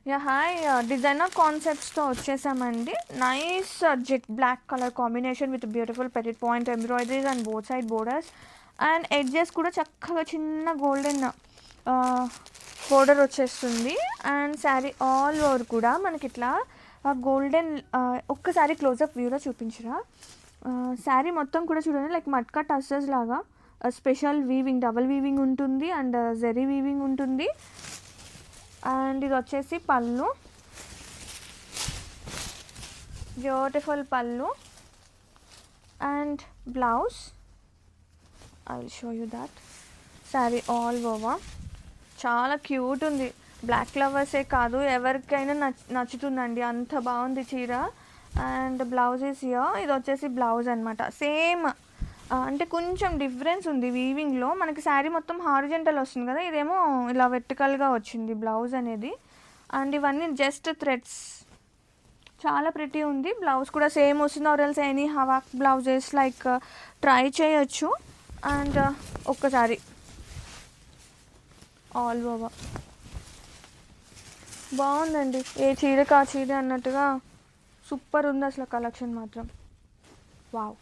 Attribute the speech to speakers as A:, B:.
A: Yeah hi designer కాన్సెప్ట్స్తో వచ్చేసామండి. Nice jet black colour combination with beautiful పెరిట్ point embroideries and both side borders and edges కూడా చక్కగా చిన్న గోల్డెన్ బోర్డర్ వచ్చేస్తుంది. అండ్ శారీ ఆల్ ఓవర్ కూడా మనకి ఇట్లా గోల్డెన్ ఒక్కసారి క్లోజప్ వ్యూలో చూపించరా. శారీ మొత్తం కూడా చూడండి లైక్ మట్కా టస్సెస్ లాగా స్పెషల్ వీవింగ్ డబల్ వీవింగ్ ఉంటుంది అండ్ జెరీ వీవింగ్ ఉంటుంది. అండ్ ఇది వచ్చేసి పళ్ళు, బ్యూటిఫుల్ పళ్ళు and blouse. I will show you that. Sari all over చాలా క్యూట్ ఉంది. బ్లాక్ ఫ్లవర్సే కాదు ఎవరికైనా నచ్చుతుందండి, అంత బాగుంది చీర. And blouse is here. ఇది వచ్చేసి బ్లౌజ్ అనమాట. సేమ్ అంటే కొంచెం డిఫరెన్స్ ఉంది వీవింగ్లో. మనకి శారీ మొత్తం హారిజెంటల్ వస్తుంది కదా, ఇదేమో ఇలా వెర్టికల్గా వచ్చింది బ్లౌజ్ అనేది. అండ్ ఇవన్నీ జస్ట్ థ్రెడ్స్. చాలా ప్రిటీ ఉంది. బ్లౌజ్ కూడా సేమ్ వస్తుంది. Or else any havoc blouses like try చేయొచ్చు. అండ్ ఒక్కసారి ఆల్ ఓవర్ బాగుందండి. ఏ చీరకి ఆ చీర అన్నట్టుగా సూపర్ ఉంది అసలు కలెక్షన్ మాత్రం. వావ్.